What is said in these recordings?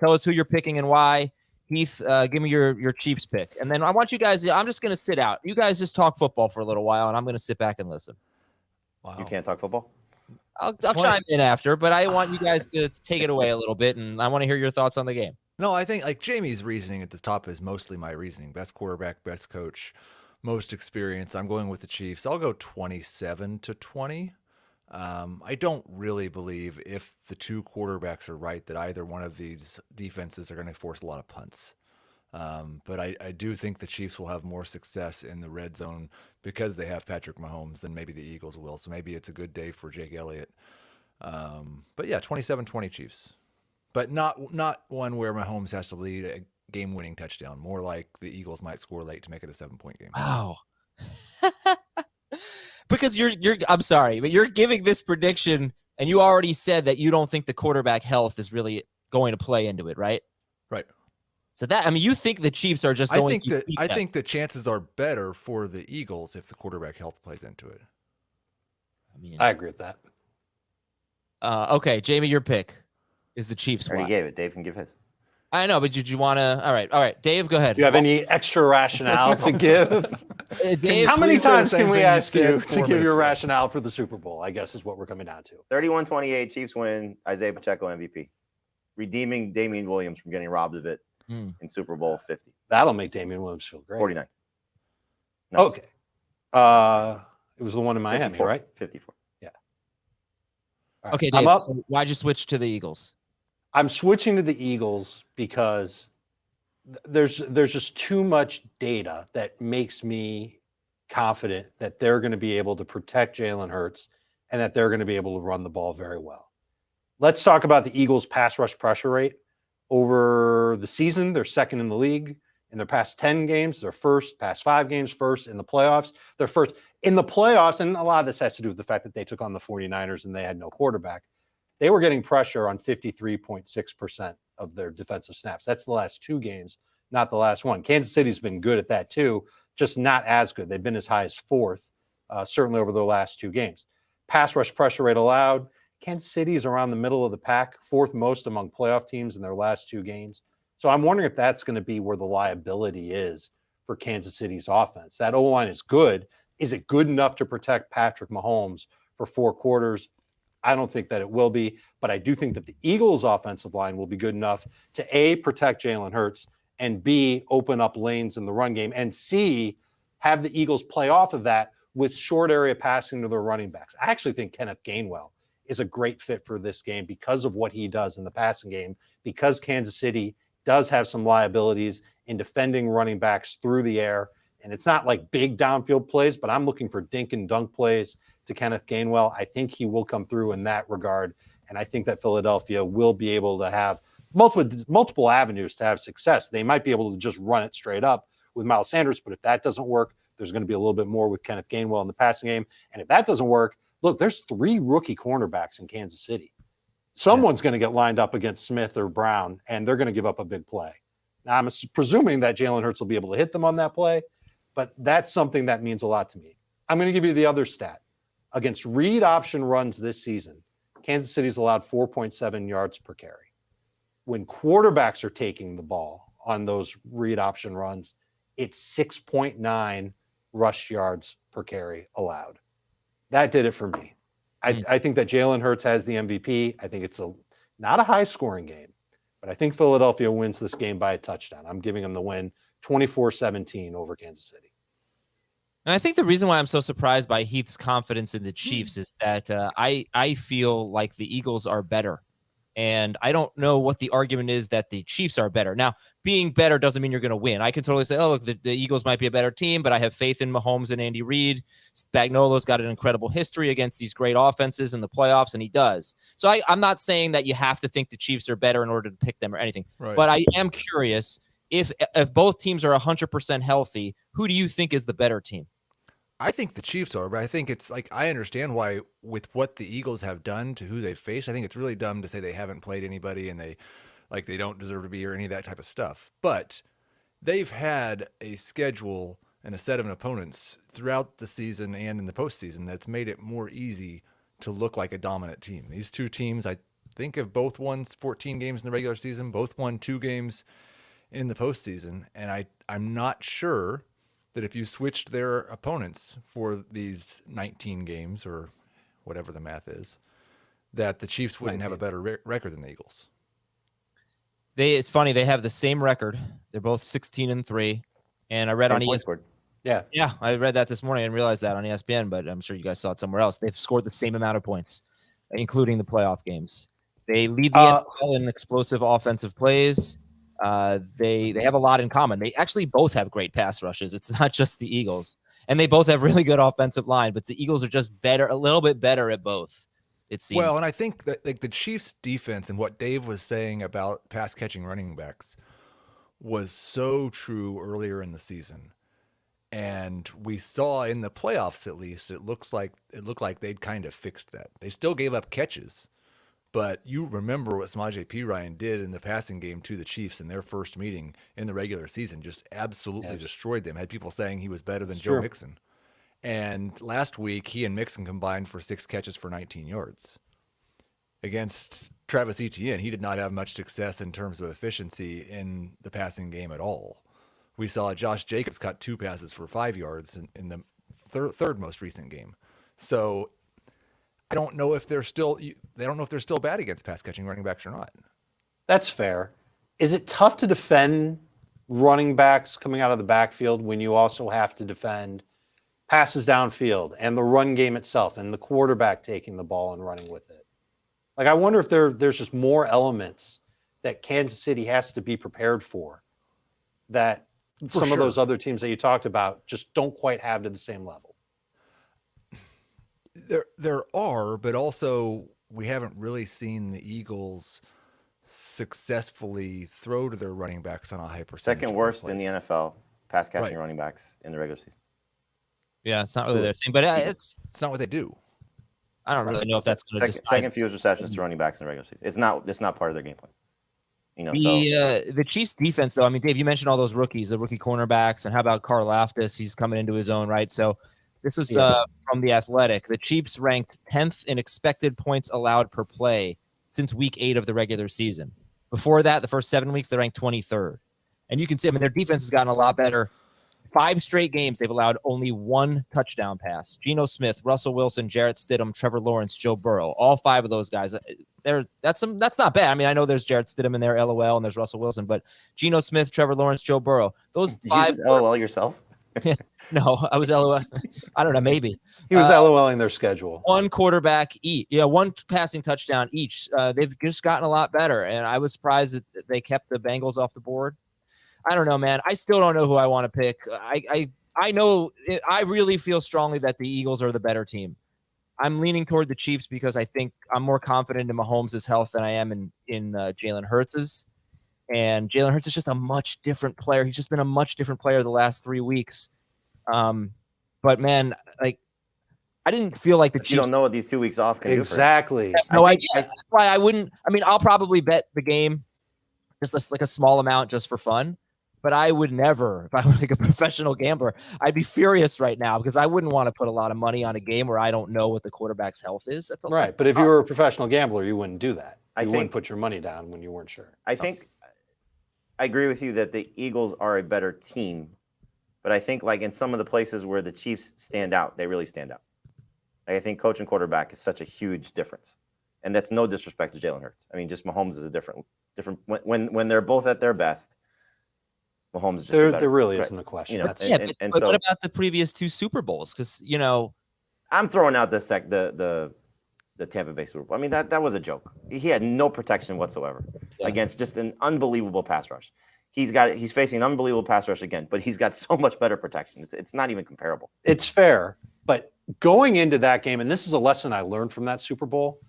Tell us who you're picking and why. Heath, give me your Chiefs pick. And then I want you guys, I'm just going to sit out. You guys just talk football for a little while, and I'm going to sit back and listen. Wow. You can't talk football? I'll chime in after, but I want you guys to take it away a little bit, and I want to hear your thoughts on the game. No, I think like Jamie's reasoning at the top is mostly my reasoning. Best quarterback, best coach, most experience. I'm going with the Chiefs. I'll go 27-20. I don't really believe if the two quarterbacks are right that either one of these defenses are going to force a lot of punts. But I do think the Chiefs will have more success in the red zone because they have Patrick Mahomes than maybe the Eagles will. So maybe it's a good day for Jake Elliott. But yeah, 27-20 Chiefs. But not one where Mahomes has to lead a game-winning touchdown. More like the Eagles might score late to make it a 7-point game. Wow. Because you're I'm sorry, but you're giving this prediction, and you already said that you don't think the quarterback health is really going to play into it, right? Right. So that, I mean, you think the Chiefs are just going I think the chances are better for the Eagles if the quarterback health plays into it. I mean, I agree with that. Okay, Jamie, your pick is the Chiefs. I already gave it. Dave can give his. I know, but did you want to? All right. Dave, go ahead. Do you have any extra rationale to give? Dave, how many times can we ask you to give your ago. rationale for the Super Bowl? I guess is what we're coming down to. 31-28, Chiefs win. Isaiah Pacheco MVP. Redeeming Damian Williams from getting robbed of it in Super Bowl 50. That'll make Damian Williams feel great. 49. No. Okay. It was the one in Miami, 54, right? 54. Yeah. Right. Okay, Dave, I'm up. so why'd you switch to the Eagles? I'm switching to the Eagles because there's just too much data that makes me confident that they're going to be able to protect Jalen Hurts and that they're going to be able to run the ball very well. Let's talk about the Eagles' pass rush pressure rate. Over the season, they're second in the league. In their past 10 games, they're first. Past 5 games, first. In the playoffs, they're first. In the playoffs, and a lot of this has to do with the fact that they took on the 49ers and they had no quarterback. They were getting pressure on 53.6% of their defensive snaps. That's the last 2 games, not the last one. Kansas City's been good at that too, just not as good. They've been as high as 4th, certainly over the last 2 games. Pass rush pressure rate allowed. Kansas City's around the middle of the pack, 4th most among playoff teams in their last 2 games. So I'm wondering if that's going to be where the liability is for Kansas City's offense. That O-line is good. Is it good enough to protect Patrick Mahomes for 4 quarters? I don't think that it will be, but I do think that the Eagles' offensive line will be good enough to A, protect Jalen Hurts, and B, open up lanes in the run game, and C, have the Eagles play off of that with short area passing to their running backs. I actually think Kenneth Gainwell is a great fit for this game because of what he does in the passing game, because Kansas City does have some liabilities in defending running backs through the air. And it's not like big downfield plays, but I'm looking for dink and dunk plays to Kenneth Gainwell. I think he will come through in that regard. And I think that Philadelphia will be able to have multiple avenues to have success. They might be able to just run it straight up with Miles Sanders, but if that doesn't work, there's going to be a little bit more with Kenneth Gainwell in the passing game. And if that doesn't work, look, there's 3 rookie cornerbacks in Kansas City. Someone's going to get lined up against Smith or Brown, and they're going to give up a big play. Now, I'm presuming that Jalen Hurts will be able to hit them on that play, but that's something that means a lot to me. I'm going to give you the other stat. Against read option runs this season, Kansas City's allowed 4.7 yards per carry. When quarterbacks are taking the ball on those read option runs, it's 6.9 rush yards per carry allowed. That did it for me. I think that Jalen Hurts has the MVP. I think it's not a high-scoring game, but I think Philadelphia wins this game by a touchdown. I'm giving them the win 24-17 over Kansas City. And I think the reason why I'm so surprised by Heath's confidence in the Chiefs is that I feel like the Eagles are better. And I don't know what the argument is that the Chiefs are better. Now, being better doesn't mean you're going to win. I can totally say, oh, look, the Eagles might be a better team, but I have faith in Mahomes and Andy Reid. Spagnuolo's got an incredible history against these great offenses in the playoffs, and he does. So I'm not saying that you have to think the Chiefs are better in order to pick them or anything. Right. But I am curious, if both teams are 100% healthy, who do you think is the better team? I think the Chiefs are, but I think it's like, I understand why with what the Eagles have done to who they've faced. I think it's really dumb to say they haven't played anybody and they don't deserve to be here, any of that type of stuff. But they've had a schedule and a set of opponents throughout the season and in the postseason that's made it more easy to look like a dominant team. These 2 teams, I think have both won 14 games in the regular season, both won 2 games in the postseason. And I'm not sure that if you switched their opponents for these 19 games or whatever the math is, that the Chiefs wouldn't have a better record than the Eagles. It's funny. They have the same record. They're both 16-3. And I read on ESPN. Yeah, I read that this morning and realized that on ESPN, but I'm sure you guys saw it somewhere else. They've scored the same amount of points, including the playoff games. They lead the NFL in explosive offensive plays. They have a lot in common. They actually both have great pass rushes. It's not just the Eagles. And they both have really good offensive line, but the Eagles are just better, a little bit better at both, it seems. Well, and I think that like the Chiefs defense and what Dave was saying about pass catching running backs was so true earlier in the season. And we saw in the playoffs, at least, it looked like they'd kind of fixed that. They still gave up catches, but you remember what Samaje Perine did in the passing game to the Chiefs in their first meeting in the regular season, just absolutely destroyed them. Had people saying he was better than Joe Mixon. And last week, he and Mixon combined for 6 catches for 19 yards. Against Travis Etienne, he did not have much success in terms of efficiency in the passing game at all. We saw Josh Jacobs caught 2 passes for 5 yards in the third most recent game. So I don't know if they're still bad against pass catching running backs or not. That's fair. Is it tough to defend running backs coming out of the backfield when you also have to defend passes downfield and the run game itself and the quarterback taking the ball and running with it? Like, I wonder if there's just more elements that Kansas City has to be prepared for that some of those other teams that you talked about just don't quite have to the same level. There are, but also we haven't really seen the Eagles successfully throw to their running backs on a high percentage. Second worst in the NFL pass catching running backs in the regular season. Yeah, it's not really their thing, but it's not what they do. I don't really know if that's going to second fewest receptions to running backs in the regular season. It's not part of their game plan. You know, the Chiefs defense, though, I mean, Dave, you mentioned all those rookies, the rookie cornerbacks, and how about Karlaftis? He's coming into his own, right? So this is from The Athletic. The Chiefs ranked 10th in expected points allowed per play since week 8 of the regular season. Before that, the first 7 weeks, they ranked 23rd. And you can see, I mean, their defense has gotten a lot better. 5 straight games, they've allowed only 1 touchdown pass. Geno Smith, Russell Wilson, Jarrett Stidham, Trevor Lawrence, Joe Burrow, all 5 of those guys. That's not bad. I mean, I know there's Jarrett Stidham in there, LOL, and there's Russell Wilson, but Geno Smith, Trevor Lawrence, Joe Burrow, those 5. You just LOL yourself? No, I was LOL. I don't know, maybe. He was LOLing their schedule. 1 quarterback each. Yeah, 1 passing touchdown each. They've just gotten a lot better, and I was surprised that they kept the Bengals off the board. I don't know, man. I still don't know who I want to pick. I know I really feel strongly that the Eagles are the better team. I'm leaning toward the Chiefs because I think I'm more confident in Mahomes' health than I am in Jalen Hurts's. And Jalen Hurts is just a much different player. He's just been a much different player the last 3 weeks. But man, like, I didn't feel like the Chiefs. You don't know what these 2 weeks off can do. Exactly. No idea. That's why I wouldn't. I mean, I'll probably bet the game just like a small amount just for fun. But I would never, if I were like a professional gambler, I'd be furious right now because I wouldn't want to put a lot of money on a game where I don't know what the quarterback's health is. That's right. But if you were a professional gambler, you wouldn't do that. You wouldn't put your money down when you weren't sure. I think I agree with you that the Eagles are a better team, but I think like in some of the places where the Chiefs stand out, they really stand out. Like, I think coach and quarterback is such a huge difference, and that's no disrespect to Jalen Hurts. I mean, just Mahomes is a different when they're both at their best. Mahomes is just there really isn't a question. But what about the previous 2 Super Bowls? Because I'm throwing out the Tampa Bay Super Bowl. I mean that was a joke. He had no protection whatsoever against just an unbelievable pass rush. He's facing an unbelievable pass rush again, but he's got so much better protection. It's not even comparable. It's fair, but going into that game, and this is a lesson I learned from that Super Bowl,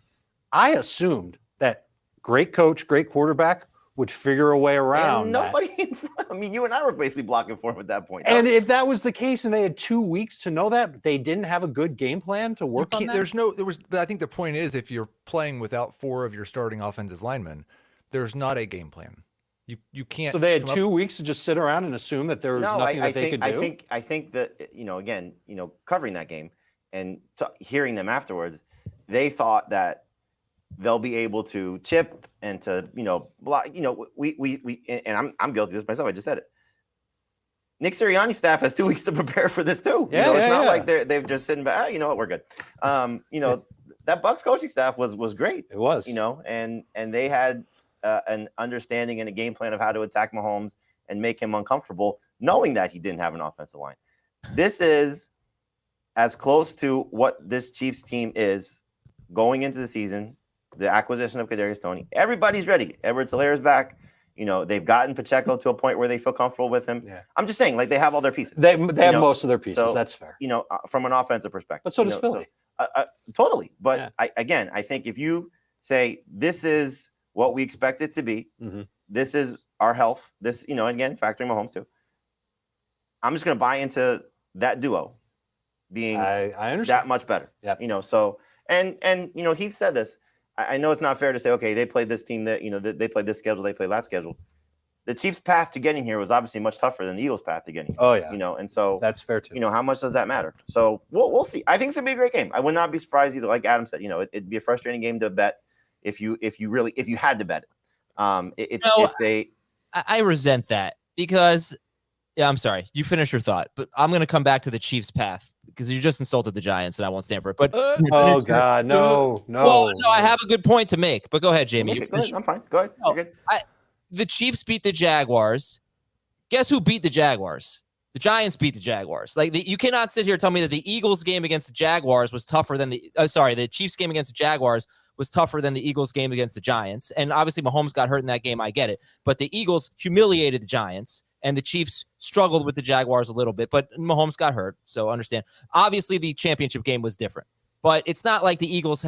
I assumed that great coach, great quarterback would figure a way around. And nobody in front. I mean, you and I were basically blocking for him at that point. And if that was the case, and they had 2 weeks to know that, they didn't have a good game plan to work on that. But I think the point is, if you're playing without 4 of your starting offensive linemen, there's not a game plan. You can't. So they had 2 weeks to just sit around and assume that there was nothing that they could do. I think that again, covering that game and hearing them afterwards, they thought that they'll be able to chip and to, block. And I'm guilty of this myself. I just said it. Nick Sirianni's staff has 2 weeks to prepare for this too. It's not like they've just sitting back. You know what? We're good. That Bucs coaching staff was great. It was. And they had an understanding and a game plan of how to attack Mahomes and make him uncomfortable, knowing that he didn't have an offensive line. This is as close to what this Chiefs team is going into the season. The acquisition of Kadarius Toney. Everybody's ready. Edwards-Hilaire's back. They've gotten Pacheco to a point where they feel comfortable with him. Yeah. I'm just saying, they have all their pieces. They have most of their pieces. So, that's fair. From an offensive perspective. But so does Philly. Totally. But yeah. I think if you say this is what we expect it to be, this is our health. This, again, factoring Mahomes too. I'm just going to buy into that duo being I understand. that much better. Yeah. So and Heath said this. I know it's not fair to say, okay, they played this team that, they played this schedule, they played last schedule. The Chiefs' path to getting here was obviously much tougher than the Eagles' path to getting here. Oh, yeah. And so that's fair too. How much does that matter? So we'll see. I think it's gonna be a great game. I would not be surprised either. Like Adam said, it'd be a frustrating game to bet if you had to bet it. I resent that because I'm sorry, you finish your thought, but I'm gonna come back to the Chiefs' path because you just insulted the Giants and I won't stand for it. But oh God, no. Well, no, I have a good point to make, but go ahead, Jamie. Go ahead. I'm fine. Go ahead. You're good. The Chiefs beat the Jaguars. Guess who beat the Jaguars? The Giants beat the Jaguars. You cannot sit here and tell me that the Eagles game against the Jaguars was tougher than the Chiefs game against the Jaguars was tougher than the Eagles game against the Giants. And obviously Mahomes got hurt in that game. I get it. But the Eagles humiliated the Giants and the Chiefs struggled with the Jaguars a little bit, but Mahomes got hurt. So understand. Obviously the championship game was different. But it's not like the Eagles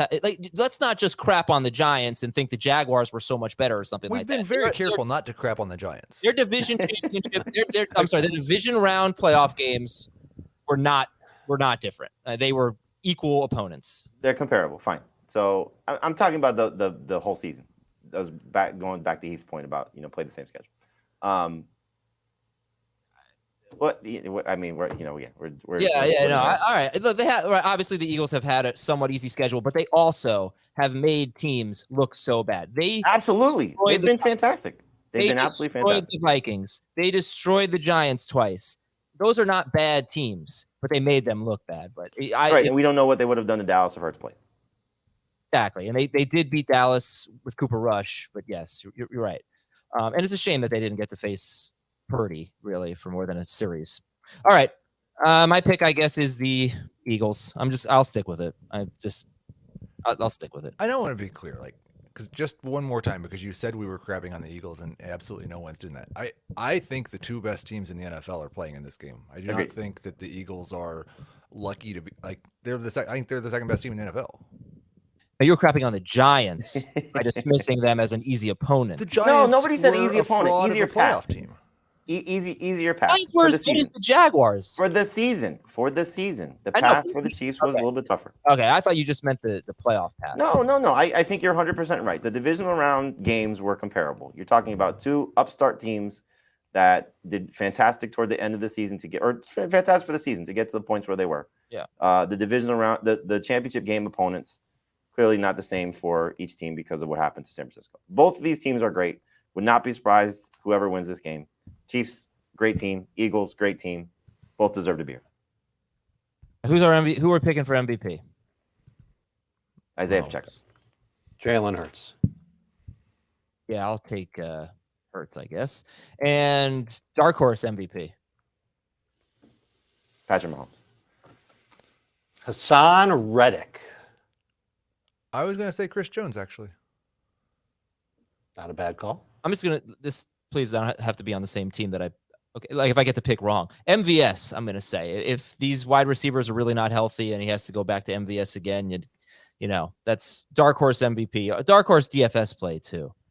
let's not just crap on the Giants and think the Jaguars were so much better or something like that. We've been very careful not to crap on the Giants. Their division championship, their division round playoff games were not different. They were equal opponents. They're comparable. Fine. So I'm talking about the whole season. That was going back to Heath's point about play the same schedule. All right. Look, obviously the Eagles have had a somewhat easy schedule, but they also have made teams look so bad. They've been fantastic. They've been absolutely fantastic. The Vikings. They destroyed the Giants twice. Those are not bad teams, but they made them look bad. But and we don't know what they would have done to Dallas if Hurts played. Exactly, and they did beat Dallas with Cooper Rush, but yes, you're right. And it's a shame that they didn't get to face Purdy really for more than a series. All right. My pick, I guess, is the Eagles. I'll stick with it. I'll stick with it. I don't want to be clear, because just one more time, because you said we were crapping on the Eagles and absolutely no one's doing that. I think the two best teams in the NFL are playing in this game. I do not think that the Eagles are lucky to be I think they're the second best team in the NFL. Now you're crapping on the Giants by dismissing them as an easy opponent. The Giants nobody said easy opponent. Easier playoff team. Easier path. Giants were as good as the Jaguars for the season. The path for the Chiefs was a little bit tougher. Okay, I thought you just meant the playoff path. No. I think you're 100% right. The divisional round games were comparable. You're talking about two upstart teams that did fantastic toward the end of the season fantastic for the season to get to the points where they were. Yeah. The divisional round, the championship game opponents, clearly not the same for each team because of what happened to San Francisco. Both of these teams are great. Would not be surprised whoever wins this game. Chiefs, great team. Eagles, great team. Both deserve to be here. Who's our MVP? Who we're picking for MVP? Isaiah Pacheco. Jalen Hurts. Yeah, I'll take Hurts, I guess. And dark horse MVP. Patrick Mahomes. Hassan Reddick. I was going to say Chris Jones, actually. Not a bad call. I'm just going to please don't have to be on the same team that if I get the pick wrong. MVS, I'm going to say. If these wide receivers are really not healthy and he has to go back to MVS again, that's dark horse MVP. Dark horse DFS play too.